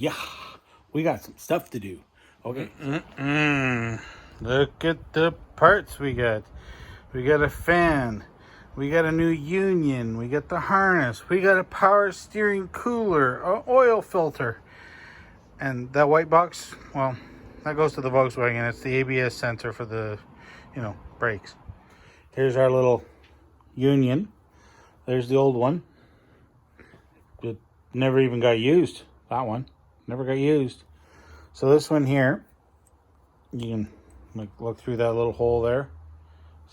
Yeah, we got some stuff to do. Okay. Look at the parts we got. We got a fan. We got a new union. We got the harness. We got a power steering cooler, an oil filter. And that white box, well, that goes to the Volkswagen. It's the ABS sensor for the, brakes. Here's our little union. There's the old one. It never even got used. That one never got used. So this one here, you can look through that little hole there.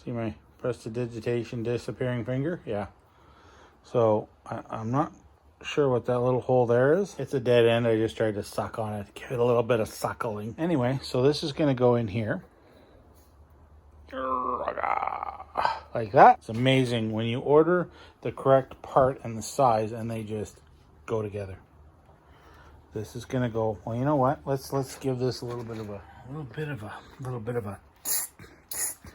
See my prestidigitation disappearing finger? Yeah. So I'm not sure what that little hole there is. It's a dead end. I just tried to suck on it, give it a little bit of suckling. Anyway, so this is going to go in here. Like that. It's amazing when you order the correct part and the size and they just go together. This is going to go, well, you know what? Let's give this a little bit of a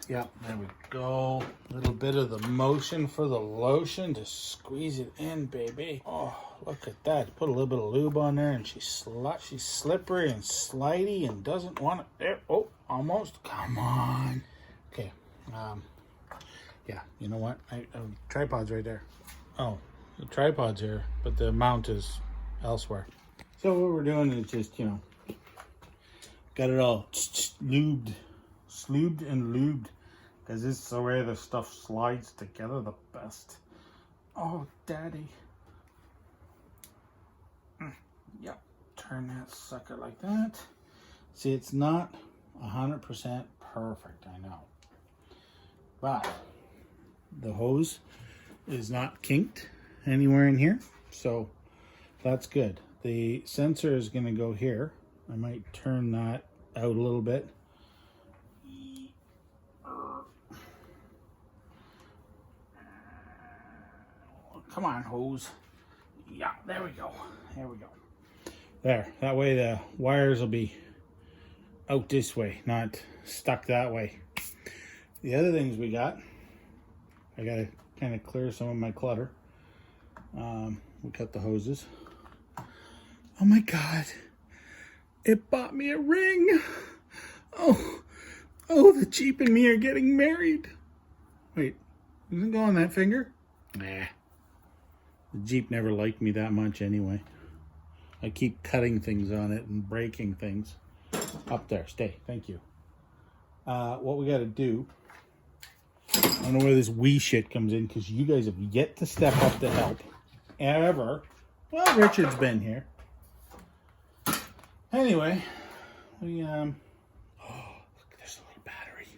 yeah, there we go. A little bit of the motion for the lotion to squeeze it in, baby. Oh, look at that. Put a little bit of lube on there, and she's slippery and slidey and doesn't want it there. Oh, almost. Come on. Okay. Yeah, you know what? Tripod's right there. Oh, the tripod's here, but the mount is elsewhere. So what we're doing is just, got it all lubed and lubed, because this is the way the stuff slides together the best. Oh, daddy. Yep. Turn that sucker like that. See, it's not 100% perfect, I know. But the hose is not kinked anywhere in here, so that's good. The sensor is going to go here. I might turn that out a little bit. Come on, hose. Yeah, there we go. There we go. There. That way the wires will be out this way, not stuck that way. The other things we got, I got to kind of clear some of my clutter. We cut the hoses. Oh my God. It bought me a ring. Oh, the Jeep and me are getting married. Wait, doesn't it go on that finger? Nah. The Jeep never liked me that much anyway. I keep cutting things on it and breaking things. Up there, stay, thank you. What we gotta do, I don't know where this wee shit comes in, because you guys have yet to step up to help. Ever. Well, Richard's been here. Anyway, we, oh, look, there's a little battery.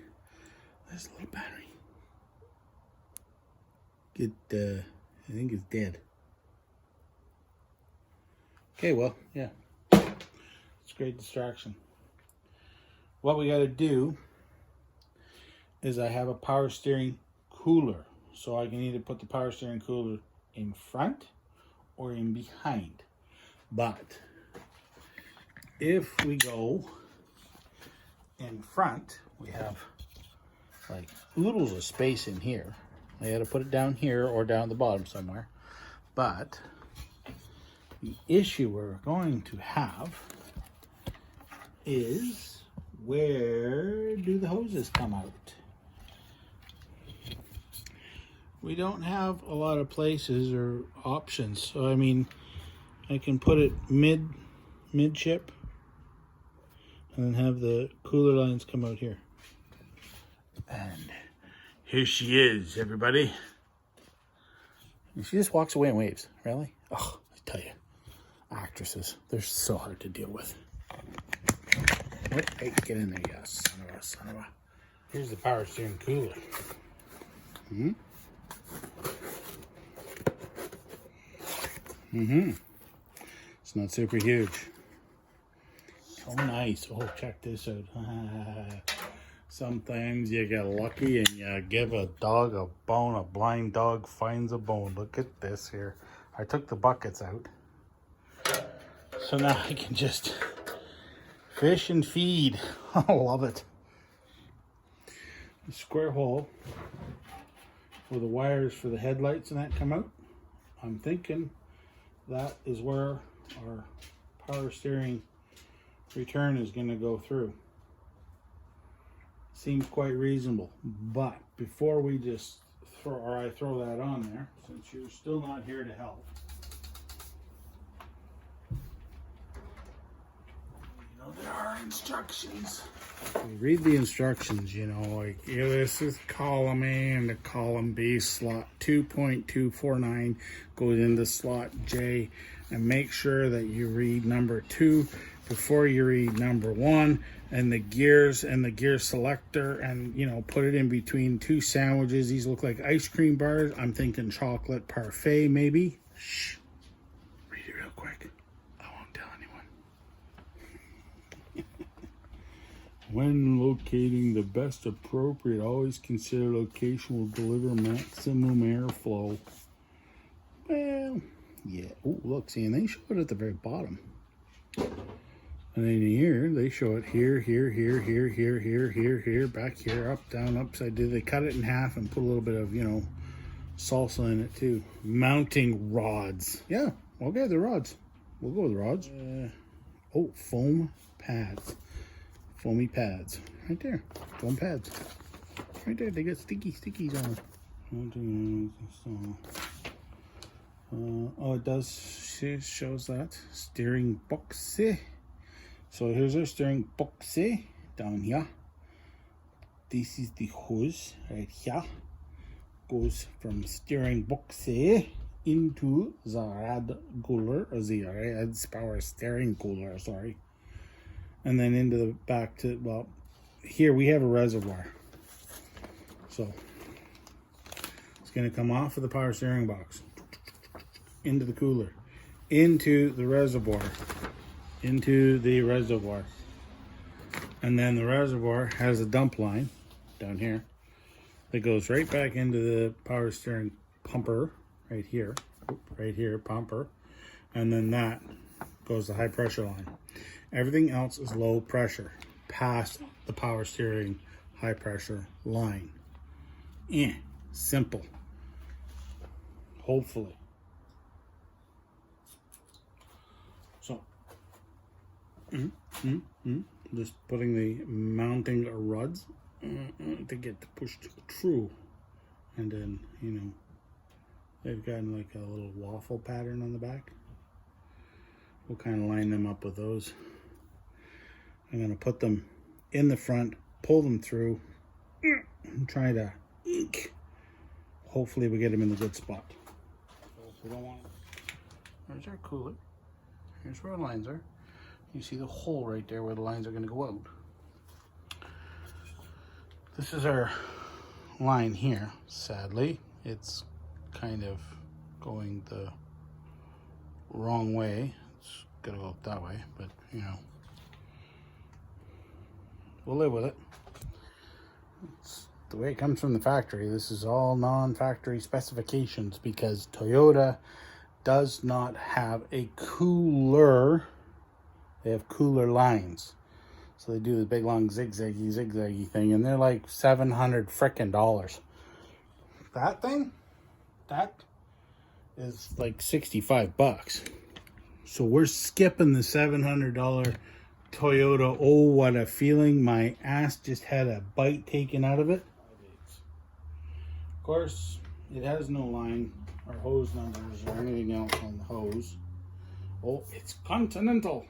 There's a little battery. I think it's dead. Okay, well, yeah. It's a great distraction. What we got to do is I have a power steering cooler. So I can either put the power steering cooler in front or in behind. But if we go in front, we have like oodles of space in here. I had to put it down here or down the bottom somewhere. But the issue we're going to have is, where do the hoses come out? We don't have a lot of places or options. So I mean, I can put it midship and then have the cooler lines come out here. And here she is, everybody. And she just walks away and waves. Really? Oh, I tell you, actresses, they're so hard to deal with. What? Hey, get in there, you son of a. Here's the power steering cooler. It's not super huge. Oh, nice. Oh, check this out. Sometimes you get lucky and you give a dog a bone. A blind dog finds a bone. Look at this here. I took the buckets out. So now I can just fish and feed. I love it. The square hole where the wires for the headlights and that come out. I'm thinking that is where our power steering return is going to go through. Seems quite reasonable. But before we just I throw that on there, since you're still not here to help, you know, there are instructions. You read the instructions, you know, like, yeah, this is column A and the column B slot 2.249 goes into slot J, and make sure that you read number 2 before you read number 1, and the gears and the gear selector, and, you know, put it in between 2 sandwiches. These look like ice cream bars. I'm thinking chocolate parfait, maybe. Shh. Read it real quick. I won't tell anyone. When locating the best appropriate, always consider location will deliver maximum airflow. Well, yeah. Oh, look, see, and they show it at the very bottom. And then here, they show it here, here, here, here, here, here, here, here, back here, up, down, upside down. They cut it in half and put a little bit of, you know, salsa in it too. Mounting rods. Yeah, okay, the rods. We'll go with rods. Oh, foam pads. Foamy pads. Right there. Foam pads. Right there. They got stickies on them. Oh, it does. Shows that. Steering box. So here's our steering box down here. This is the hose right here. Goes from steering box into the rad cooler, or the rad's power steering cooler, sorry. And then into the back to, well, here we have a reservoir. So it's going to come off of the power steering box, into the cooler, into the reservoir, and then the reservoir has a dump line down here that goes right back into the power steering pumper right here, pumper, and then that goes the high pressure line. Everything else is low pressure past the power steering high pressure line. Simple. Hopefully. So, just putting the mounting rods to get pushed through, and then, you know, they've got like a little waffle pattern on the back. We'll kind of line them up with those. I'm going to put them in the front, pull them through, and try to ink. Hopefully we get them in the good spot. We don't want. There's our cooler. Here's where our lines are. You see the hole right there where the lines are going to go out. This is our line here. Sadly, it's kind of going the wrong way. It's going to go that way, but, you know, we'll live with it. It's the way it comes from the factory. This is all non-factory specifications because Toyota does not have a cooler. They have cooler lines. So they do the big long zigzaggy thing, and they're like $700 frickin' dollars. That thing, that is like 65 bucks. So we're skipping the $700 Toyota. Oh, what a feeling. My ass just had a bite taken out of it. Of course, it has no line or hose numbers or anything else on the hose. Oh, it's Continental.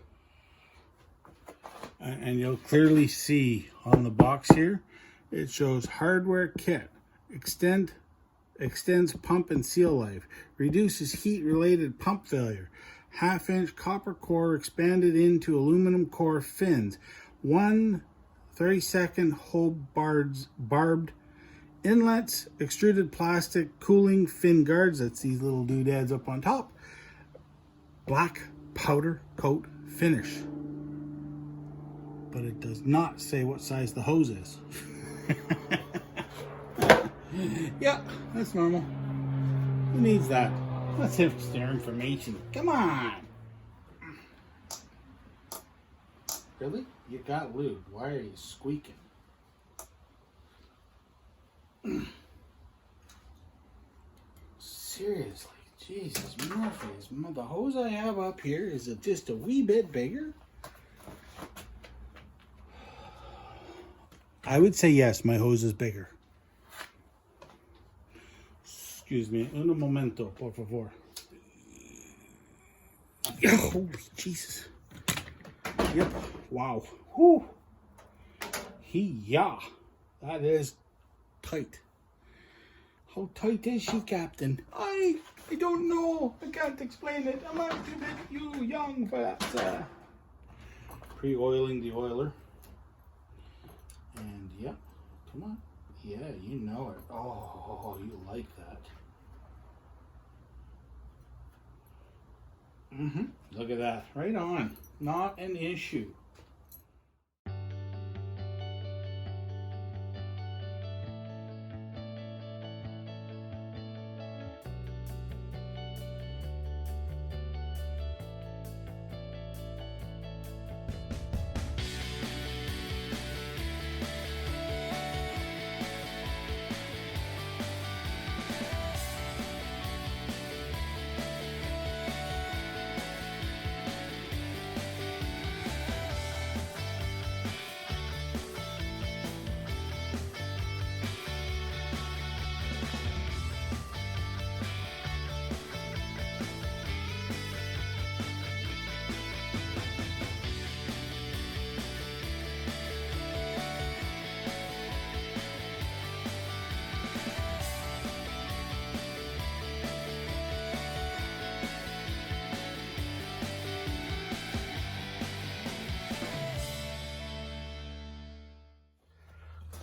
And you'll clearly see on the box here, it shows hardware kit, extends pump and seal life, reduces heat related pump failure, 1/2-inch copper core expanded into aluminum core fins, 1 32nd hole barbed inlets, extruded plastic cooling fin guards, that's these little doodads up on top, black powder coat finish. But it does not say what size the hose is. Yeah, that's normal. Who needs that? Let's have their information. Come on. Really? You got lube. Why are you squeaking? Seriously, Jesus, Murphy's. The hose I have up here is just a wee bit bigger. I would say yes, my hose is bigger. Excuse me. Un momento, por favor. Holy Jesus. Yep. Wow. Whew. Yeah. That is tight. How tight is she, Captain? I don't know. I can't explain it. I'm a bit young for that. Pre-oiling the oiler. And yep. Come on. Yeah, you know it. Oh, you like that. Look at that. Right on. Not an issue.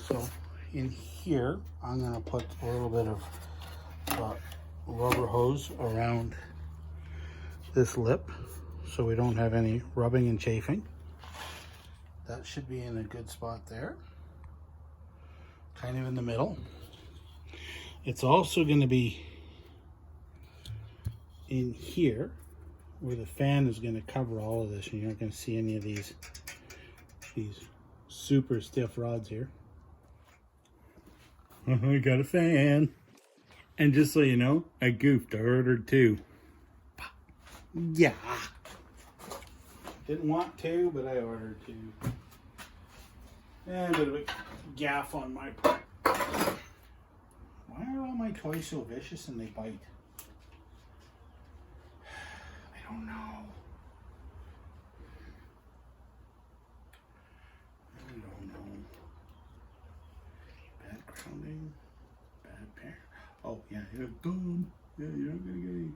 So in here, I'm going to put a little bit of rubber hose around this lip so we don't have any rubbing and chafing. That should be in a good spot there, kind of in the middle. It's also going to be in here where the fan is going to cover all of this, and you're not going to see any of these super stiff rods here. I got a fan. And just so you know, I goofed. I ordered 2. Yeah. Didn't want 2, but I ordered 2. And a bit of a gaff on my part. Why are all my toys so vicious and they bite? I don't know. Bad grounding, bad pair. Oh yeah, you're dumb. Yeah, you're not gonna get any.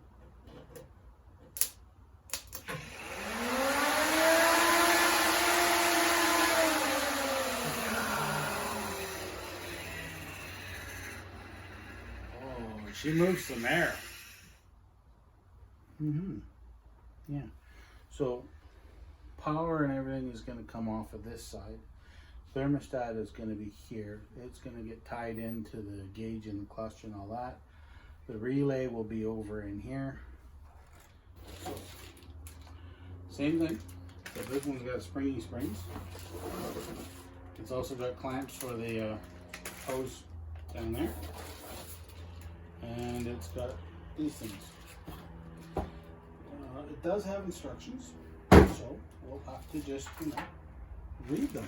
Oh, she moves some air. Yeah. So power and everything is going to come off of this side. Thermostat is going to be here. It's going to get tied into the gauge and the cluster and all that. The relay will be over in here. So, same thing. So this one's got springy springs. It's also got clamps for the hose down there. And it's got these things. It does have instructions, so we'll have to just, read them.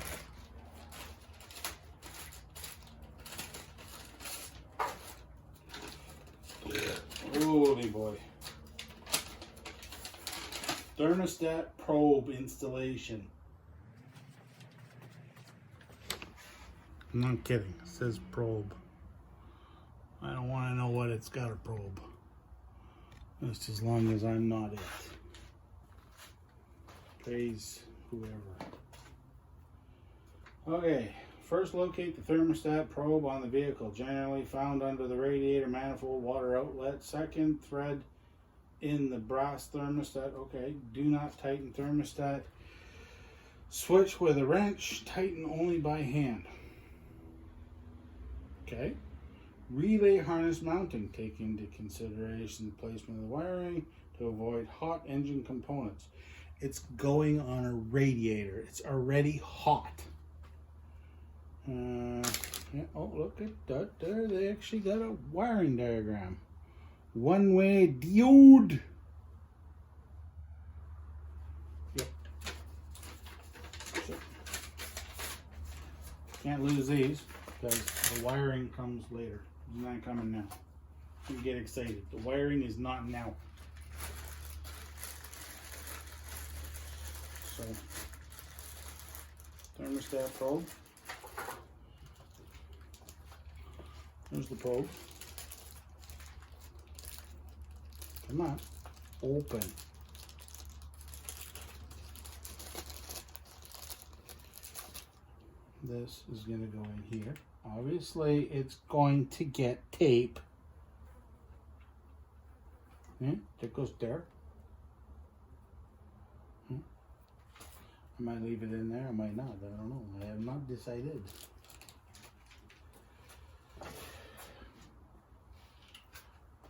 Holy boy. Thermostat probe installation. I'm not kidding. It says probe. I don't want to know what it's got to probe. Just as long as I'm not it. Praise whoever. Okay, first locate the thermostat probe on the vehicle, generally found under the radiator manifold water outlet. Second, thread in the brass thermostat. Okay, do not tighten thermostat switch with a wrench, tighten only by hand. Okay. Relay harness mounting, take into consideration the placement of the wiring to avoid hot engine components. It's going on a radiator. It's already hot. Yeah, oh, look at that there. They actually got a wiring diagram. One-way diode. Yep. So, can't lose these because the wiring comes later. It's not coming now. You get excited. The wiring is not now. So, thermostat probe. There's the probe. Come on, open. This is going to go in here. Obviously, it's going to get tape. That goes there. I might leave it in there, I might not. I don't know. I have not decided.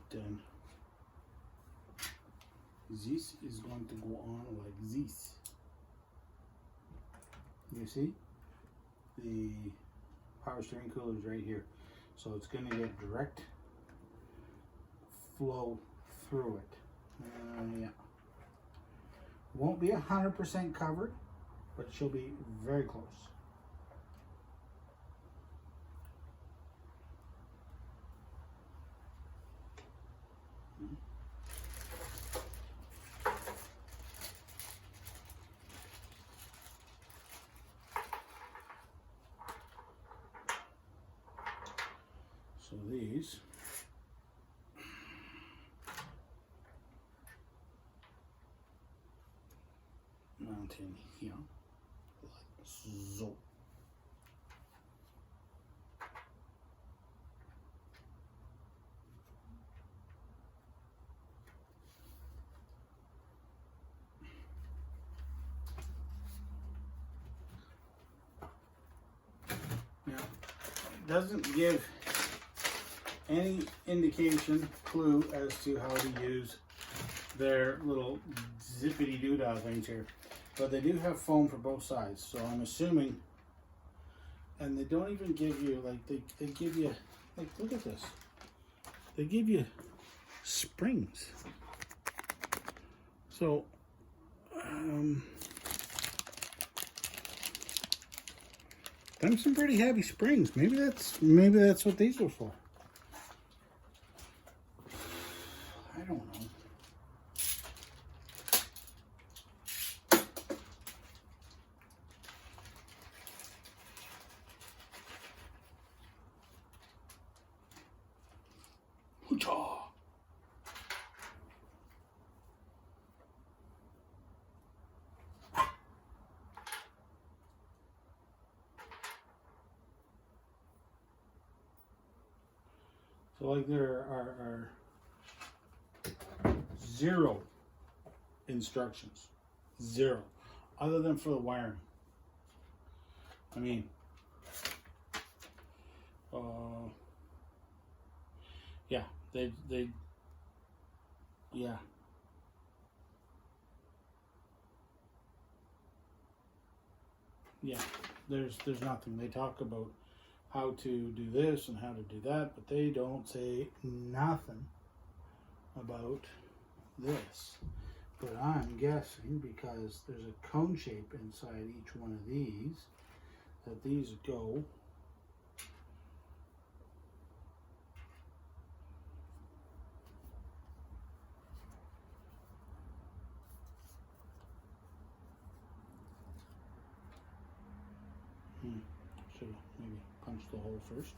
Then this is going to go on like this. You see? The power steering cooler is right here. So it's going to get direct flow through it. Yeah. Won't be 100% covered, but she'll be very close. So these mount in here like so. Now, it doesn't give any indication, clue as to how to use their little zippity doodah things here, but they do have foam for both sides, so I'm assuming. And they don't even give you like they give you like, look at this, they give you springs. So them some pretty heavy springs. Maybe that's what these were for. I don't know. Hoo-cha! So like there are zero instructions, zero, other than for the wiring. I mean, yeah, they, yeah. Yeah, there's nothing. They talk about how to do this and how to do that, but they don't say nothing about this. But I'm guessing because there's a cone shape inside each one of these, that these go should maybe punch the hole first.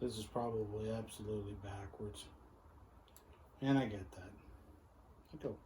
This is probably absolutely backwards. And I get that. Let go.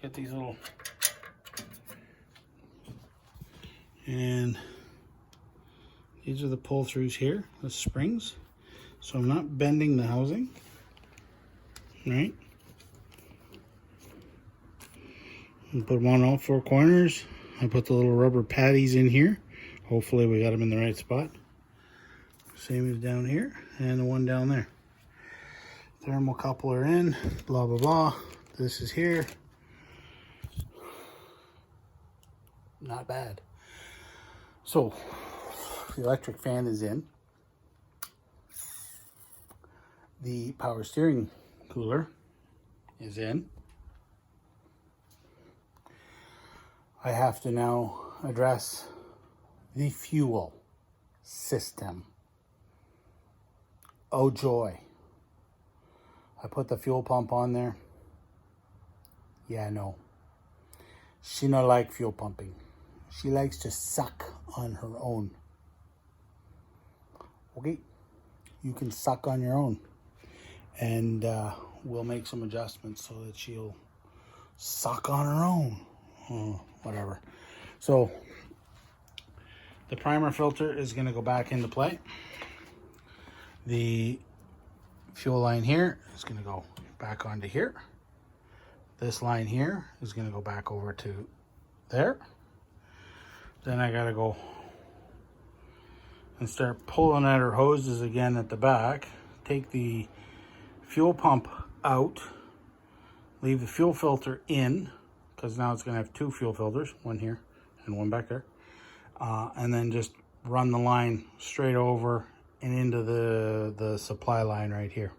get these little, and these are the pull-throughs here, the springs. So I'm not bending the housing, right? And put them on all four corners. I put the little rubber patties in here. Hopefully we got them in the right spot. Same as down here, and the one down there. Thermocoupler in, blah, blah, blah. This is here. Not bad. So, the electric fan is in. The power steering cooler is in. I have to now address the fuel system. Oh joy. I put the fuel pump on there. Yeah, no. She not like fuel pumping. She likes to suck on her own. Okay, you can suck on your own. And we'll make some adjustments so that she'll suck on her own. Oh, whatever. So, the primer filter is going to go back into play. The fuel line here is going to go back onto here. This line here is going to go back over to there. Then I got to go and start pulling at her hoses again at the back. Take the fuel pump out. Leave the fuel filter in, because now it's going to have two fuel filters, one here and one back there. And then just run the line straight over and into the supply line right here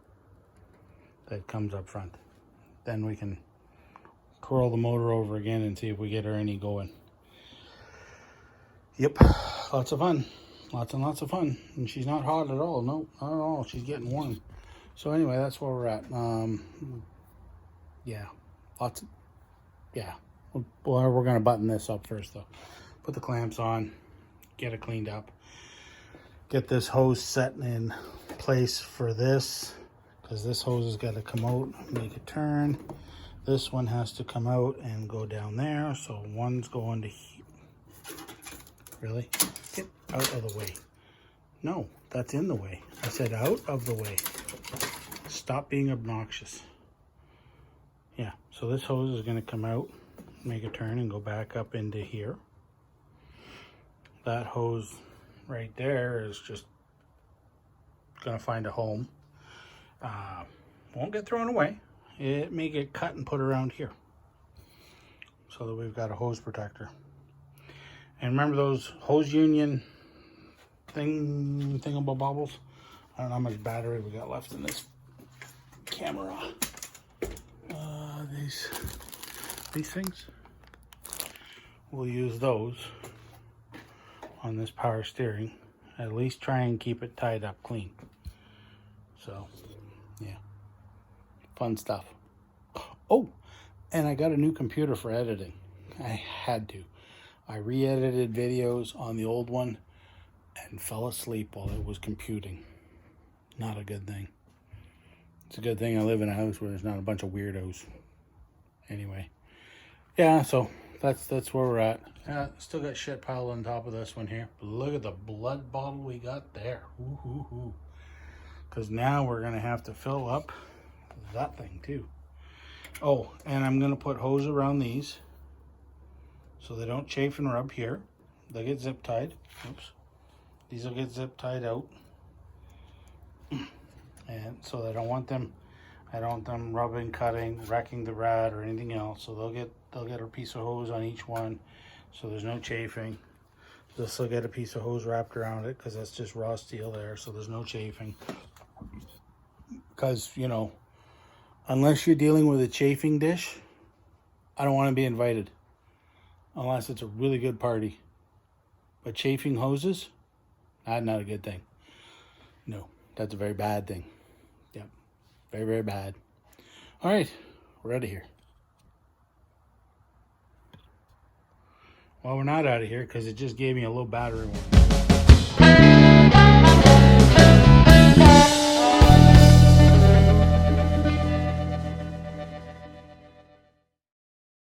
that comes up front. Then we can curl the motor over again and see if we get her any going. Yep, lots of fun. Lots and lots of fun. And she's not hot at all. No, not at all. She's getting warm. So anyway, that's where we're at. Yeah, lots of, yeah. Well, we're going to button this up first though. Put the clamps on, get it cleaned up. Get this hose set in place for this, because this hose has got to come out, make a turn. This one has to come out and go down there. So one's going to here. Really? Get out of the way. No, that's in the way. I said out of the way. Stop being obnoxious. Yeah, so this hose is going to come out, make a turn, and go back up into here. That hose right there is just going to find a home. Won't get thrown away. It may get cut and put around here, so that we've got a hose protector. And remember those hose union thingamabobbles? I don't know how much battery we got left in this camera. These things, we'll use those on this power steering. At least try and keep it tied up clean. So, yeah, fun stuff. Oh, and I got a new computer for editing. I had to. I re-edited videos on the old one and fell asleep while it was computing. Not a good thing. It's a good thing I live in a house where there's not a bunch of weirdos. Anyway, yeah, so that's where we're at. Still got shit piled on top of this one here. But look at the blood bottle we got there. Because now we're going to have to fill up that thing too. Oh, and I'm going to put hose around these so they don't chafe and rub here. They'll get zip tied. Oops. These will get zip tied out. And so I don't want them rubbing, cutting, wrecking the rad or anything else. So they'll get a piece of hose on each one, so there's no chafing. This will get a piece of hose wrapped around it, because that's just raw steel there, so there's no chafing. Because, you know, unless you're dealing with a chafing dish, I don't want to be invited, unless it's a really good party. But chafing hoses, that's not a good thing. No, that's a very bad thing. Yep, very, very bad. All right, we're out of here. Well, we're not out of here because it just gave me a low battery one.